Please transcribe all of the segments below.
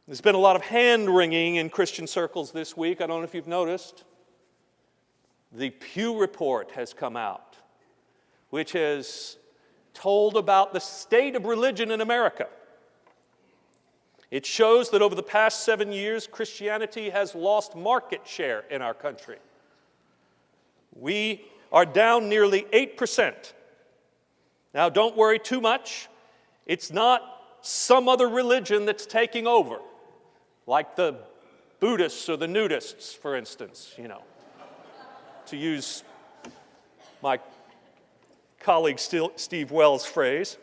There's been a lot of hand-wringing in Christian circles this week. I don't know if you've noticed. The Pew Report has come out, which has told about the state of religion in America. It shows that over the past 7 years, Christianity has lost market share in our country. We are down nearly 8%. Now, don't worry too much. It's not some other religion that's taking over, like the Buddhists or the nudists, for instance, to use my colleague Steve Wells' phrase.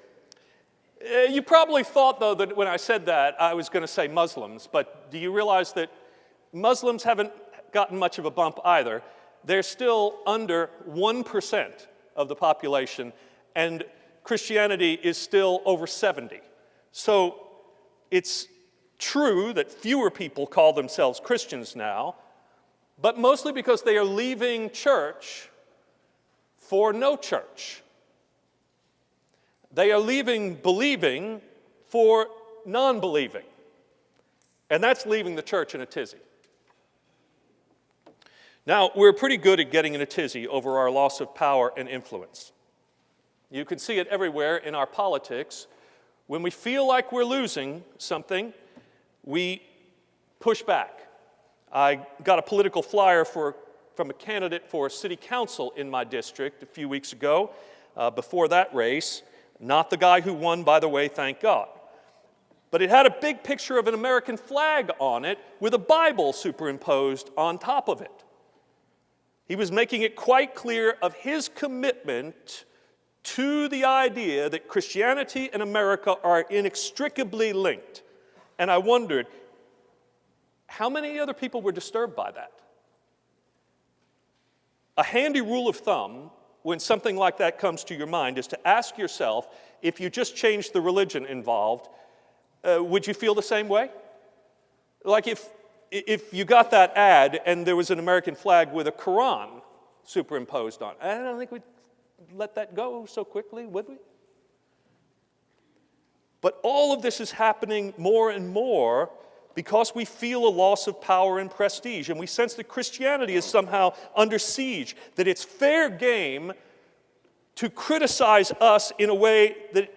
You probably thought, though, that when I said that, I was going to say Muslims, but do you realize that Muslims haven't gotten much of a bump either? They're still under 1% of the population, and Christianity is still over 70. So it's true that fewer people call themselves Christians now, but mostly because they are leaving church for no church. They are leaving believing for non-believing. And that's leaving the church in a tizzy. Now, we're pretty good at getting in a tizzy over our loss of power and influence. You can see it everywhere in our politics. When we feel like we're losing something, we push back. I got a political flyer from a candidate for city council in my district a few weeks ago, before that race. Not the guy who won, by the way, thank God. But it had a big picture of an American flag on it with a Bible superimposed on top of it. He was making it quite clear of his commitment to the idea that Christianity and America are inextricably linked. And I wondered, how many other people were disturbed by that? A handy rule of thumb when something like that comes to your mind is to ask yourself, if you just changed the religion involved, would you feel the same way? Like if you got that ad and there was an American flag with a Quran superimposed on it, I don't think we'd let that go so quickly, would we? But all of this is happening more and more because we feel a loss of power and prestige, and we sense that Christianity is somehow under siege, that it's fair game to criticize us in a way that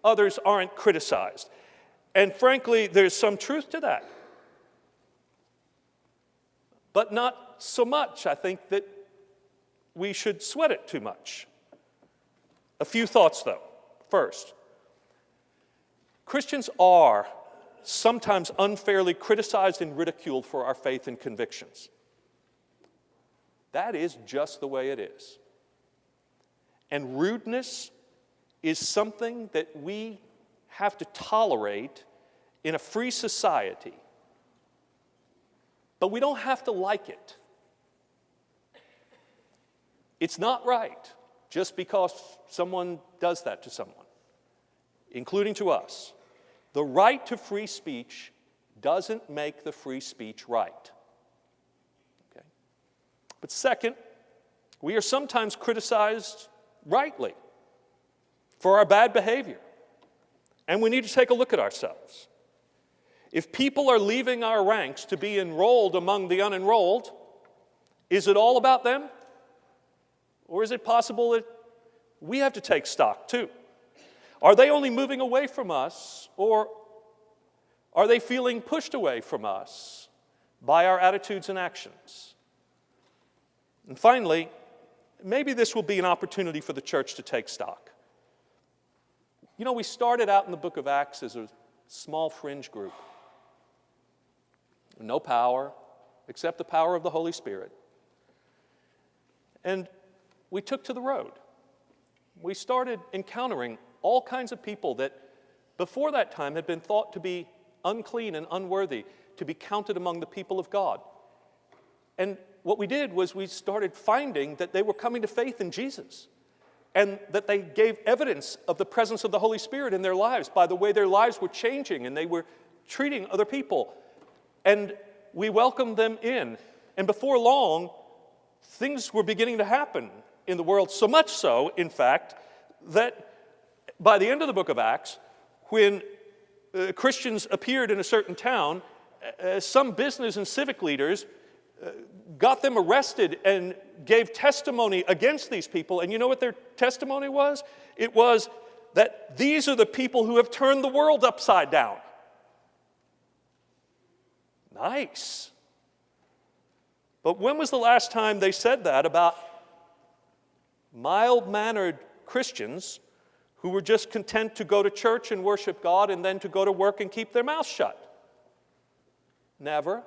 others aren't criticized. And frankly, there's some truth to that. But not so much, I think, that we should sweat it too much. A few thoughts, though. First, Christians are sometimes unfairly criticized and ridiculed for our faith and convictions. That is just the way it is. And rudeness is something that we have to tolerate in a free society. But we don't have to like it. It's not right just because someone does that to someone, including to us. The right to free speech doesn't make the free speech right. Okay? But second, we are sometimes criticized rightly for our bad behavior. And we need to take a look at ourselves. If people are leaving our ranks to be enrolled among the unenrolled, is it all about them? Or is it possible that we have to take stock too? Are they only moving away from us, or are they feeling pushed away from us by our attitudes and actions? And finally, maybe this will be an opportunity for the church to take stock. We started out in the book of Acts as a small fringe group. No power, except the power of the Holy Spirit. And we took to the road. We started encountering all kinds of people that before that time had been thought to be unclean and unworthy to be counted among the people of God. And what we did was we started finding that they were coming to faith in Jesus and that they gave evidence of the presence of the Holy Spirit in their lives by the way their lives were changing and they were treating other people. And we welcomed them in. And before long, things were beginning to happen in the world, so much so, in fact, that by the end of the book of Acts, when Christians appeared in a certain town, some business and civic leaders got them arrested and gave testimony against these people. And you know what their testimony was? It was that these are the people who have turned the world upside down. Nice. But when was the last time they said that about mild-mannered Christians who were just content to go to church and worship God and then to go to work and keep their mouths shut? Never.